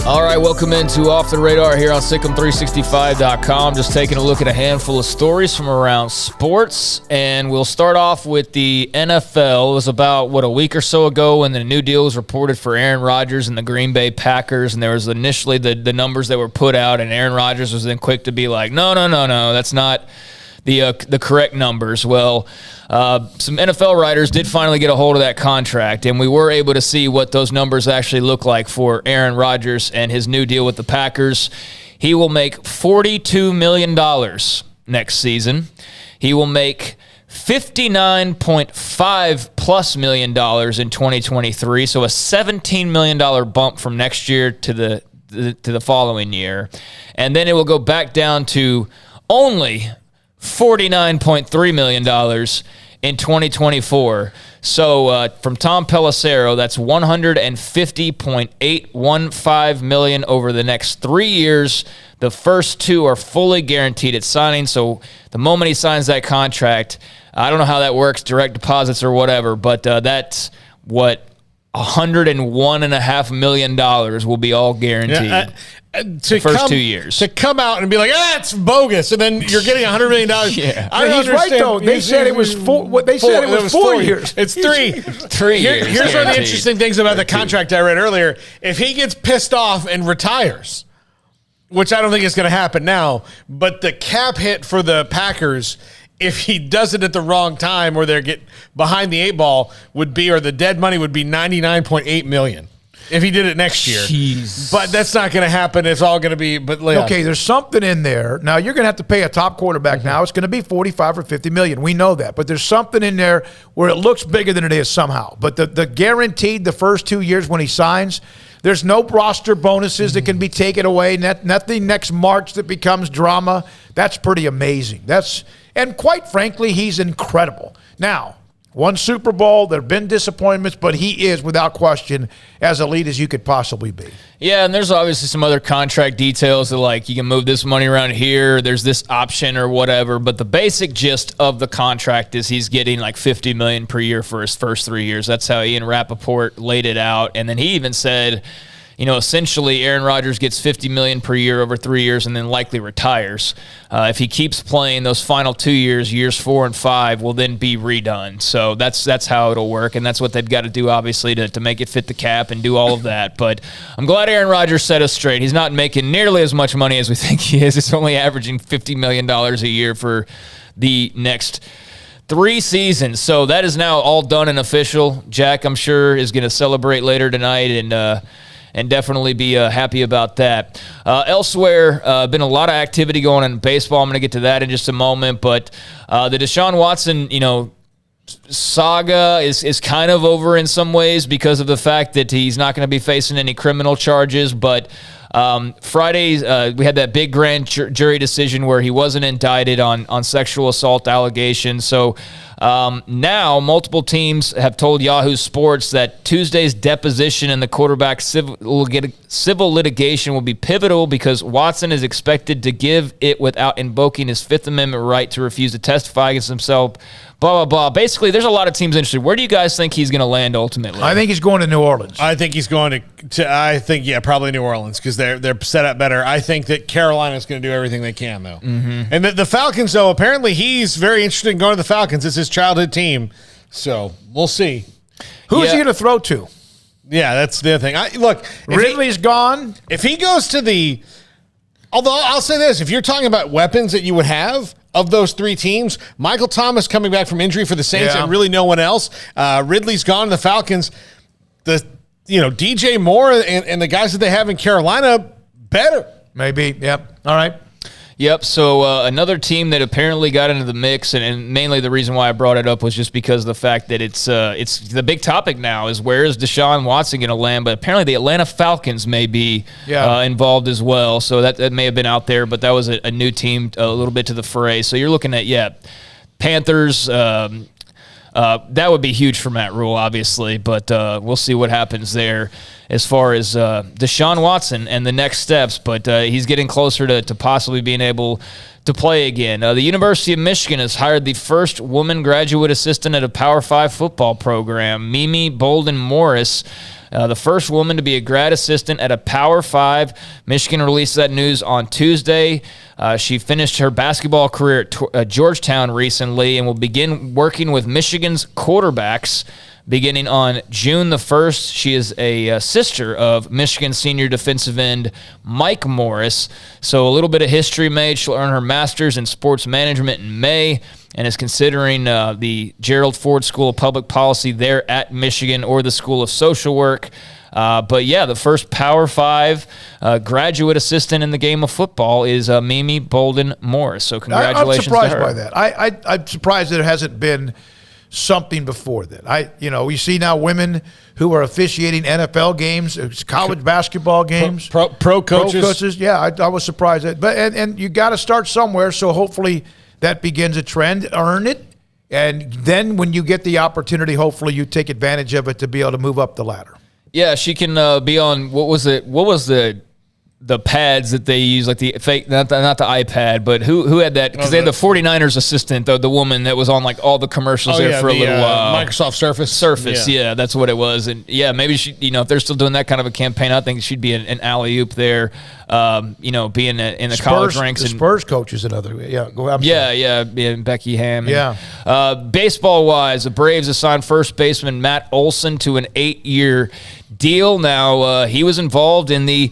All right, welcome into Off the Radar here on SicEm365.com. Just taking a look at a handful of stories from around sports, and we'll start off with the NFL. It was about, a week or so ago when the new deal was reported for Aaron Rodgers and the Green Bay Packers, and there was initially the numbers that were put out, and Aaron Rodgers was then quick to be like, no, that's not the correct numbers. Well, some NFL writers did finally get a hold of that contract, and we were able to see what those numbers actually look like for Aaron Rodgers and his new deal with the Packers. He will make $42 million next season. He will make $59.5+ million in 2023, so a $17 million bump from next year to the following year. And then it will go back down to only $49.3 million in 2024. So from Tom Pelissero, that's $150.815 million over the next 3 years. The first two are fully guaranteed at signing. So the moment he signs that contract, I don't know how that works, direct deposits or whatever, but that's what $101.5 million will be all guaranteed. Yeah, the first 2 years. To come out and be like, it's bogus, and then you're getting $100 million. Yeah. He's right, though. They said it was 4. They said it was 4 years. It's 3. 3 years. Here's one of the interesting things about the contract I read earlier. If he gets pissed off and retires, which I don't think is going to happen now, but the cap hit for the Packers, if he does it at the wrong time or they get behind the 8 ball, would be, or the dead money would be $99.8 million. If he did it next year. Jeez. But that's not going to happen. It's all going to be, Okay, there's something in there. Now, you're going to have to pay a top quarterback now. It's going to be 45 or 50 million. We know that. But there's something in there where it looks bigger than it is somehow. But the guaranteed the first 2 years when he signs, there's no roster bonuses that can be taken away. Nothing next March that becomes drama. That's pretty amazing. And quite frankly, he's incredible. Now, one Super Bowl, there have been disappointments, but he is, without question, as elite as you could possibly be. Yeah, and there's obviously some other contract details that, like, you can move this money around here, there's this option or whatever, but the basic gist of the contract is he's getting like $50 million per year for his first 3 years. That's how Ian Rappaport laid it out, and then he even said, essentially Aaron Rodgers gets $50 million per year over 3 years and then likely retires. If he keeps playing, those final 2 years, years 4 and 5, will then be redone. So that's how it'll work, and that's what they've got to do, obviously, to make it fit the cap and do all of that. But I'm glad Aaron Rodgers set us straight. He's not making nearly as much money as we think he is. It's only averaging $50 million a year for the next 3 seasons. So that is now all done and official. Jack, I'm sure, is going to celebrate later tonight and definitely be happy about that. Elsewhere, been a lot of activity going on in baseball. I'm going to get to that in just a moment. But the Desean Watson, saga is kind of over in some ways because of the fact that he's not going to be facing any criminal charges. But Friday, we had that big grand jury decision where he wasn't indicted on sexual assault allegations. So now multiple teams have told Yahoo Sports that Tuesday's deposition in the quarterback civil litigation will be pivotal because Watson is expected to give it without invoking his Fifth Amendment right to refuse to testify against himself. Blah, blah, blah. Basically, there's a lot of teams interested. Where do you guys think he's going to land ultimately? I think he's going to New Orleans. I think he's going to probably New Orleans because they're set up better. I think that Carolina's going to do everything they can, though. Mm-hmm. And the Falcons, though, apparently he's very interested in going to the Falcons. It's his childhood team. So we'll see. Who is he going to throw to? Yeah, that's the other thing. Look, Ridley's gone. If he goes to although I'll say this, if you're talking about weapons that you would have of those 3 teams, Michael Thomas coming back from injury for the Saints and really no one else. Ridley's gone to the Falcons. DJ Moore and the guys that they have in Carolina, better. Maybe, yep. All right. Yep, so another team that apparently got into the mix, and mainly the reason why I brought it up was just because of the fact that it's the big topic now is where is Desean Watson going to land, but apparently the Atlanta Falcons may be involved as well, so that may have been out there, but that was a new team a little bit to the fray. So you're looking at, Panthers, that would be huge for Matt Rule, obviously, but we'll see what happens there as far as Desean Watson and the next steps. But he's getting closer to possibly being able to play again. The University of Michigan has hired the first woman graduate assistant at a Power 5 football program. Mimi Bolden Morris the first woman to be a grad assistant at a Power 5. Michigan released that news on Tuesday. She finished her basketball career at Georgetown recently and will begin working with Michigan's quarterbacks beginning on June the 1st. She is a sister of Michigan senior defensive end Mike Morris. So a little bit of history made. She'll earn her master's in sports management in May and is considering the Gerald Ford School of Public Policy there at Michigan or the School of Social Work. But yeah, the first Power 5 graduate assistant in the game of football is Mimi Bolden Morris. So congratulations to her. I'm surprised by that. I'm surprised that it hasn't been something before that. We see now women who are officiating NFL games, college basketball games, pro coaches. Yeah, I was surprised at, but and you got to start somewhere. So hopefully that begins a trend. Earn it, and then when you get the opportunity, hopefully you take advantage of it to be able to move up the ladder. Yeah, she can be on, what was the pads that they use, like the fake, not the iPad, but who had that? Because they had the 49ers assistant, the woman that was on like all the commercials for a little while. Microsoft Surface. Yeah, that's what it was. And yeah, maybe she, if they're still doing that kind of a campaign, I think she'd be an alley-oop there, being in the college ranks. The Spurs coach is another. Yeah, go ahead. Yeah, Becky Hammond. Baseball-wise, the Braves assigned first baseman Matt Olson to an 8-year deal. Now, he was involved in the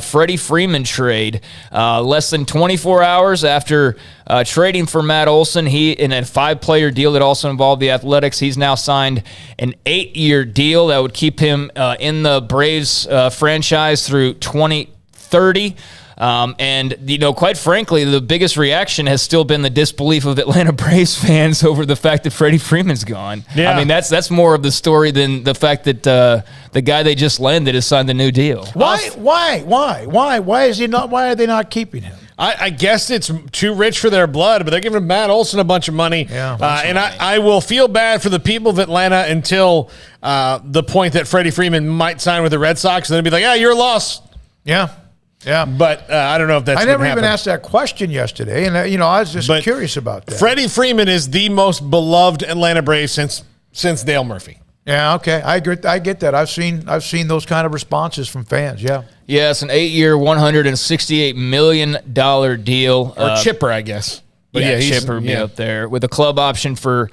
Freddie Freeman trade. Less than 24 hours after trading for Matt Olson, he in a 5-player deal that also involved the Athletics. He's now signed an 8-year deal that would keep him in the Braves franchise through 2030. And quite frankly, the biggest reaction has still been the disbelief of Atlanta Braves fans over the fact that Freddie Freeman's gone. Yeah. I mean, that's more of the story than the fact that the guy they just landed has signed a new deal. Why is he not? Why are they not keeping him? I guess it's too rich for their blood, but they're giving Matt Olson a bunch of money. Yeah, and I will feel bad for the people of Atlanta until the point that Freddie Freeman might sign with the Red Sox, and then be like, yeah, you're a loss. Yeah. Yeah, but I don't know if that's. I never even asked that question yesterday, and I was just curious about that. Freddie Freeman is the most beloved Atlanta Brave since Dale Murphy. Yeah, okay, I get that. I've seen those kind of responses from fans. Yeah, it's an 8-year, $168 million deal, or Chipper, I guess. But yeah, Chipper would be up there with a club option for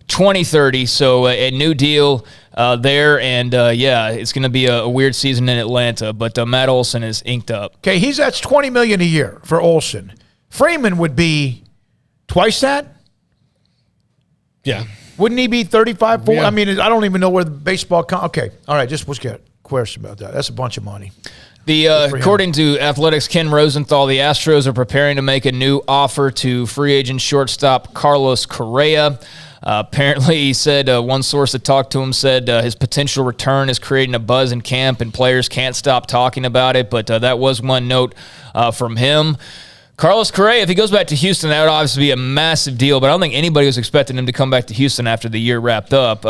2030. So a new deal there, and it's going to be a weird season in Atlanta. But Matt Olson is inked up. Okay, that's $20 million a year for Olson. Freeman would be twice that. Yeah, wouldn't he be 35? 40? Yeah. I mean, I don't even know where the baseball. Okay, all right, just let's get a question about that. That's a bunch of money. According to Athletics' Ken Rosenthal, the Astros are preparing to make a new offer to free agent shortstop Carlos Correa. Apparently, he said one source that talked to him said his potential return is creating a buzz in camp, and players can't stop talking about it. But that was one note from him. Carlos Correa, if he goes back to Houston, that would obviously be a massive deal, but I don't think anybody was expecting him to come back to Houston after the year wrapped up.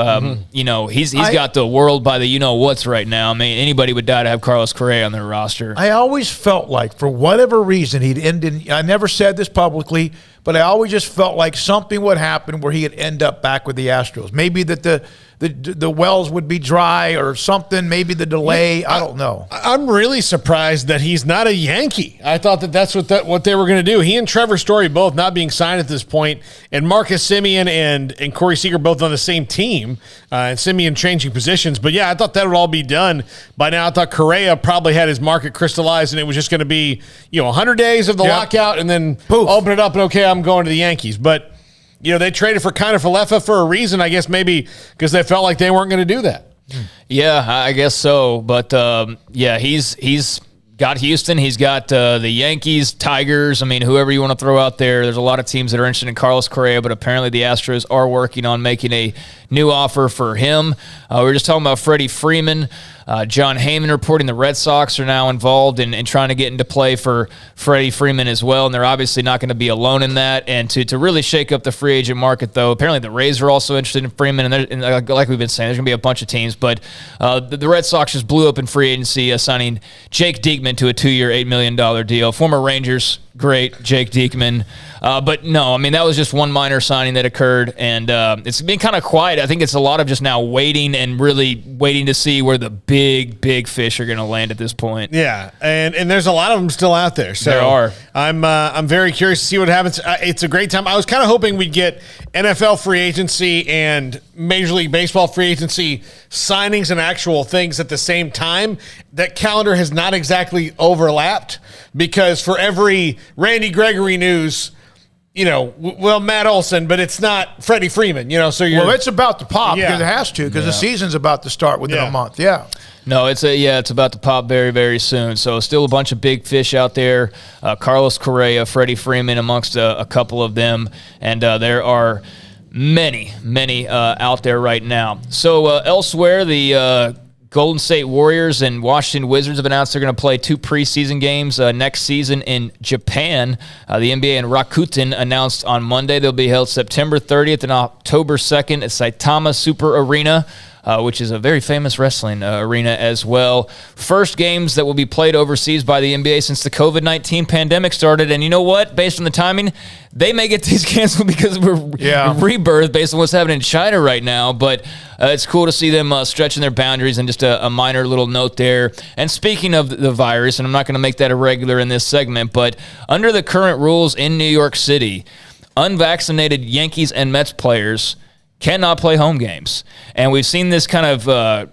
He's got the world by the you-know-whats right now. I mean, anybody would die to have Carlos Correa on their roster. I always felt like, for whatever reason, he'd end in – I never said this publicly, but I always just felt like something would happen where he'd end up back with the Astros. Maybe that the wells would be dry or something, maybe the delay. I don't know. I'm really surprised that he's not a Yankee. I thought that's what they were going to do. He and Trevor Story both not being signed at this point, and Marcus Semien and Corey Seager both on the same team, and Semien changing positions. But yeah, I thought that would all be done by now. I thought Correa probably had his market crystallized, and it was just going to be 100 days of the lockout, and then poof, open it up, and okay, I'm going to the Yankees. But they traded for Kiner Falefa for a reason, I guess, maybe because they felt like they weren't going to do that. Yeah, I guess so. But, he's got Houston. He's got the Yankees, Tigers. I mean, whoever you want to throw out there. There's a lot of teams that are interested in Carlos Correa, but apparently the Astros are working on making a new offer for him. We were just talking about Freddie Freeman. John Heyman reporting the Red Sox are now involved in trying to get into play for Freddie Freeman as well, and they're obviously not going to be alone in that. And to really shake up the free agent market, though, apparently the Rays are also interested in Freeman, and like we've been saying, there's going to be a bunch of teams. But the Red Sox just blew up in free agency, signing Jake Diekman to a 2-year, $8 million deal. Former Rangers great, Jake Diekman. But no, I mean, that was just one minor signing that occurred, and it's been kind of quiet. I think it's a lot of just now waiting and really waiting to see where the big fish are going to land at this point. Yeah, and there's a lot of them still out there. So there are. I'm very curious to see what happens. It's a great time. I was kind of hoping we'd get NFL free agency and Major League Baseball free agency signings and actual things at the same time. That calendar has not exactly overlapped because for every Randy Gregory news, Matt Olson, but it's not Freddie Freeman, so well, it's about to pop Yeah. because it has to because the season's about to start within a month. Yeah. No, it's about to pop very, very soon. So still a bunch of big fish out there. Carlos Correa, Freddie Freeman amongst a couple of them. And there are many out there right now. So elsewhere, the Golden State Warriors and Washington Wizards have announced they're going to play 2 preseason games next season in Japan. The NBA and Rakuten announced on Monday they'll be held September 30th and October 2nd at Saitama Super Arena, which is a very famous wrestling arena as well. First games that will be played overseas by the NBA since the COVID-19 pandemic started. And you know what? Based on the timing, they may get these canceled because we're rebirth based on what's happening in China right now. But it's cool to see them stretching their boundaries, and just a minor little note there. And speaking of the virus, and I'm not going to make that a regular in this segment, but under the current rules in New York City, unvaccinated Yankees and Mets players cannot play home games. And we've seen this kind of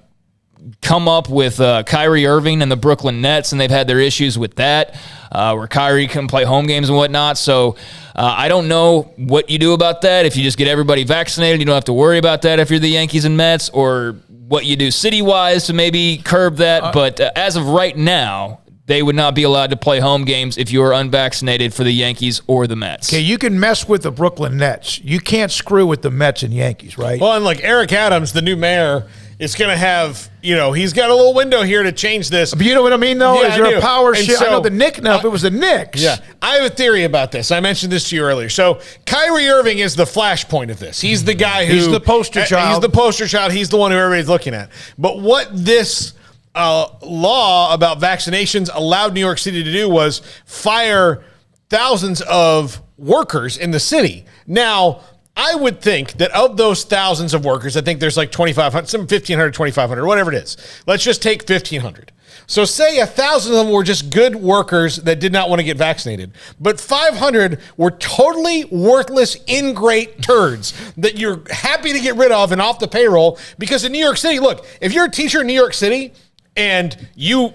come up with Kyrie Irving and the Brooklyn Nets, and they've had their issues with that, where Kyrie can play home games and whatnot. So I don't know what you do about that. If you just get everybody vaccinated, you don't have to worry about that if you're the Yankees and Mets, or what you do city-wise to maybe curb that. But as of right now, they would not be allowed to play home games if you are unvaccinated for the Yankees or the Mets. Okay, you can mess with the Brooklyn Nets. You can't screw with the Mets and Yankees, right? Well, and like Eric Adams, the new mayor, is going to have, he's got a little window here to change this. But you know what I mean, though? Yeah, Is there a power shift? So, I know the Knicks now. If it was the Knicks. Yeah. I have a theory about this. I mentioned this to you earlier. So Kyrie Irving is the flashpoint of this. He's the guy who... He's the poster child. He's the poster child. He's the one who everybody's looking at. But what this... law about vaccinations allowed New York City to do was fire thousands of workers in the city. Now, I would think that of those thousands of workers, I think there's like 2,500, some 1,500, 2,500, whatever it is. Let's just take 1,500. So say 1,000 of them were just good workers that did not want to get vaccinated, but 500 were totally worthless, ingrate turds that you're happy to get rid of and off the payroll. Because in New York City, look, if you're a teacher in New York City and you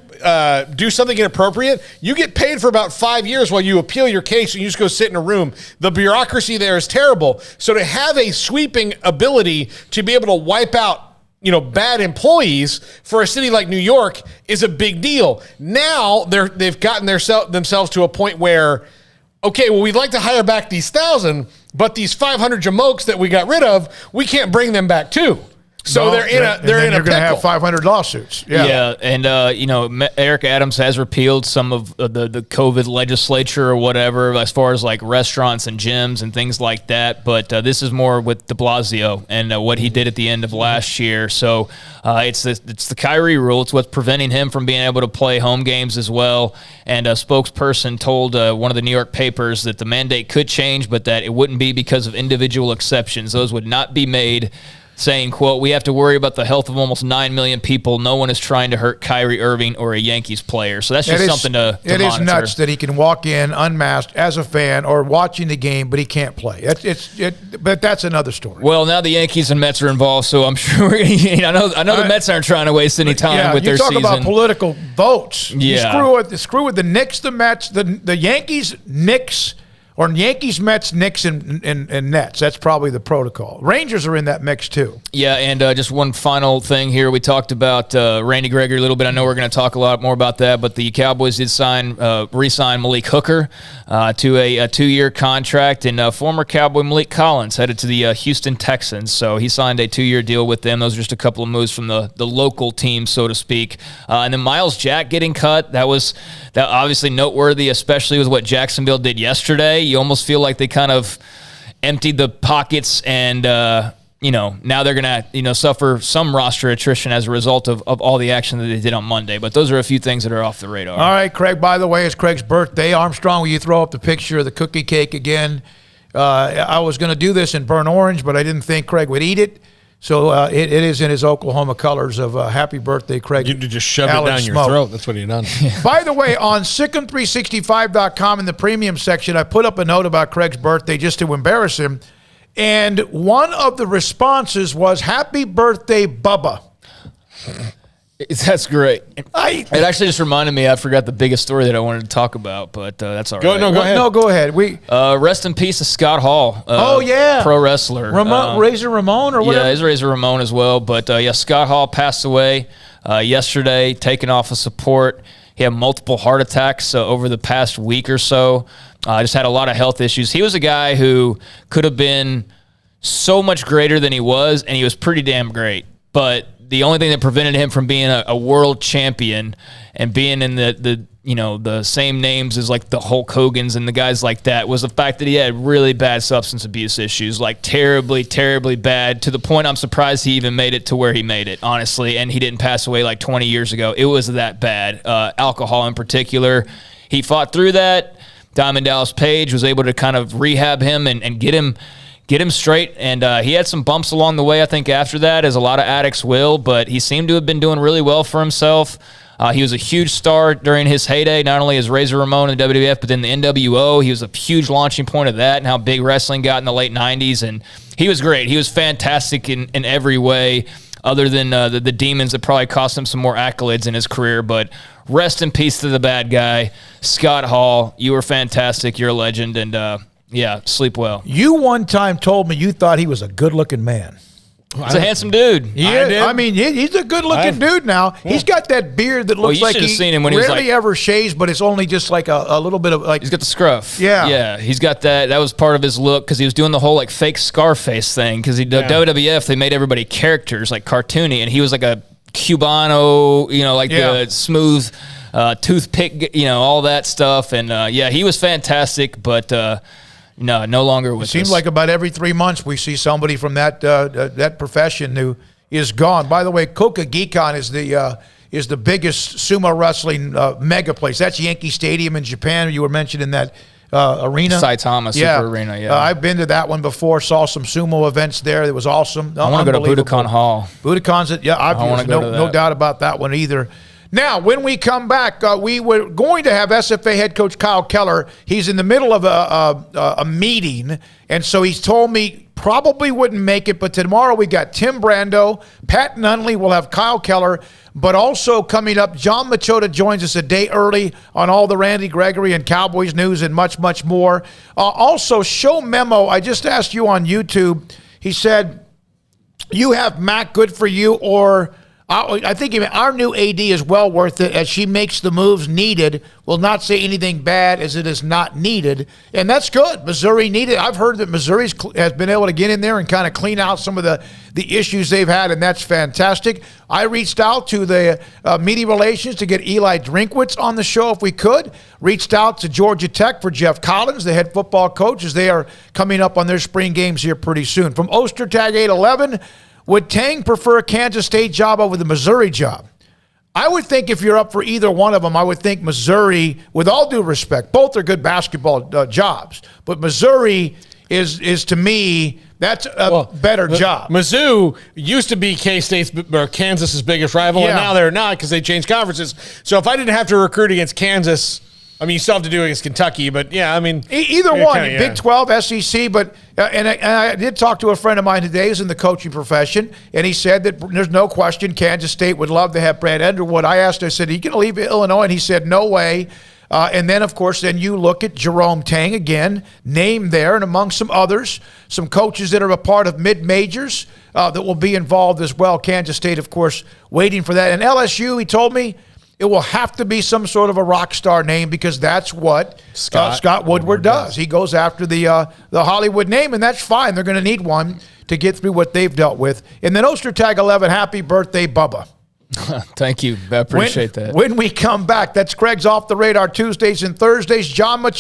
do something inappropriate, you get paid for about 5 years while you appeal your case and you just go sit in a room. The bureaucracy there is terrible. So to have a sweeping ability to be able to wipe out, bad employees for a city like New York is a big deal. Now they've gotten themselves to a point where, okay, well, we'd like to hire back these 1,000, but these 500 jamokes that we got rid of, we can't bring them back too. So they're in a pickle. You're going to have 500 lawsuits. Yeah, and Eric Adams has repealed some of the COVID legislature or whatever, as far as like restaurants and gyms and things like that. But this is more with De Blasio and what he did at the end of last year. So it's the Kyrie rule. It's what's preventing him from being able to play home games as well. And a spokesperson told one of the New York papers that the mandate could change, but that it wouldn't be because of individual exceptions. Those would not be made, saying, quote, "We have to worry about the health of almost 9 million people. No one is trying to hurt Kyrie Irving or a Yankees player." So that's just something to It monitor. is nuts that he can walk in unmasked as a fan or watching the game, but he can't play. But that's another story. Well, now the Yankees and Mets are involved, so I'm sure we're gonna, I know the Mets aren't trying to waste any time with their season. You talk about political votes. Yeah. You screw with the Knicks, the Mets, the Yankees, Knicks, or Yankees, Mets, Knicks, and Nets. That's probably the protocol. Rangers are in that mix too. Yeah, and just one final thing here. We talked about Randy Gregory a little bit. I know we're going to talk a lot more about that, but the Cowboys did re-sign Malik Hooker to a 2-year contract, and former Cowboy Malik Collins headed to the Houston Texans. So he signed a 2-year deal with them. Those are just a couple of moves from the local team, so to speak. And then Miles Jack getting cut. That obviously noteworthy, especially with what Jacksonville did yesterday. You almost feel like they kind of emptied the pockets and now they're going to, suffer some roster attrition as a result of all the action that they did on Monday. But those are a few things that are off the radar. All right, Craig, by the way, it's Craig's birthday. Armstrong, will you throw up the picture of the cookie cake again? I was going to do this in burnt orange, but I didn't think Craig would eat it. So it is in his Oklahoma colors of happy birthday, Craig. You just shove it down your throat. That's what he done. By the way, on Sikkim365.com in the premium section, I put up a note about Craig's birthday just to embarrass him. And one of the responses was, "Happy birthday, Bubba." That's great. It actually just reminded me, I forgot the biggest story that I wanted to talk about, but that's all right. Go ahead. No, go ahead. Rest in peace to Scott Hall. Pro wrestler. Razor Ramon or whatever? Yeah, he's Razor Ramon as well. But, Scott Hall passed away yesterday, taken off of support. He had multiple heart attacks over the past week or so. Just had a lot of health issues. He was a guy who could have been so much greater than he was, and he was pretty damn great. But the only thing that prevented him from being a world champion and being in the same names as like the Hulk Hogan's and the guys like that was the fact that he had really bad substance abuse issues, like terribly, terribly bad, to the point I'm surprised he even made it to where he made it, honestly, and he didn't pass away like 20 years ago. It was that bad. Alcohol in particular. He fought through that. Diamond Dallas Page was able to kind of rehab him and get him straight, and he had some bumps along the way, I think, after that, as a lot of addicts will, but he seemed to have been doing really well for himself. He was a huge star during his heyday, not only as Razor Ramon in the WWF, but then the NWO. He was a huge launching point of that and how big wrestling got in the late 90s, and he was great. He was fantastic in every way, other than the demons that probably cost him some more accolades in his career, but rest in peace to the bad guy. Scott Hall, you were fantastic. You're a legend, and sleep well. You one time told me you thought he was a good-looking man. He's a handsome dude. I mean, he's a good-looking dude now. Yeah. He's got that beard that looks like he seen him when rarely ever shaves, but it's only just like a little bit of like. He's got the scruff. Yeah. Yeah, he's got that. That was part of his look because he was doing the whole like fake Scarface thing because WWF, they made everybody characters like cartoony, and he was like a Cubano, the smooth toothpick, all that stuff. And he was fantastic, but no longer with us. It seems like about every 3 months we see somebody from that profession who is gone. By the way, Kokugikan is the biggest sumo wrestling mega place. That's Yankee Stadium in Japan. You were mentioning that arena. Saitama Super Arena, yeah. I've been to that one before, saw some sumo events there. It was awesome. I want to go to Budokan Hall. Budokan's, no doubt about that one either. Now, when we come back, we were going to have SFA head coach Kyle Keller. He's in the middle of a meeting, and so he's told me probably wouldn't make it. But tomorrow we got Tim Brando, Pat Nunley. We'll have Kyle Keller. But also coming up, John Machota joins us a day early on all the Randy Gregory and Cowboys news and much, much more. Also, Show Memo, I just asked you on YouTube. He said, you have Mac, good for you, or I think even our new AD is well worth it as she makes the moves needed. Will not say anything bad as it is not needed. And that's good. Missouri needed. I've heard that Missouri has been able to get in there and kind of clean out some of the issues they've had, and that's fantastic. I reached out to the media relations to get Eli Drinkwitz on the show if we could. Reached out to Georgia Tech for Jeff Collins, the head football coach, as they are coming up on their spring games here pretty soon. From Ostertag 811, would Tang prefer a Kansas State job over the Missouri job? I would think if you're up for either one of them, I would think Missouri, with all due respect, both are good basketball jobs. But Missouri is to me, that's a better job. Mizzou used to be K-State's or Kansas's biggest rival, and now they're not because they changed conferences. So if I didn't have to recruit against Kansas, I mean, you still have to do it against Kentucky, but yeah, I mean. Either one, Big 12, SEC, but and I did talk to a friend of mine today who's in the coaching profession, and he said that there's no question Kansas State would love to have Brad Underwood. I asked him, I said, are you going to leave Illinois? And he said, no way. And then, of course, then you look at Jerome Tang again, named there, and among some others, some coaches that are a part of mid-majors that will be involved as well. Kansas State, of course, waiting for that. And LSU, he told me, it will have to be some sort of a rock star name because that's what Scott Woodward does. He goes after the Hollywood name, and that's fine. They're going to need one to get through what they've dealt with. And then Ostertag 11, happy birthday, Bubba. Thank you. I appreciate that. When we come back, that's Craig's Off the Radar Tuesdays and Thursdays. John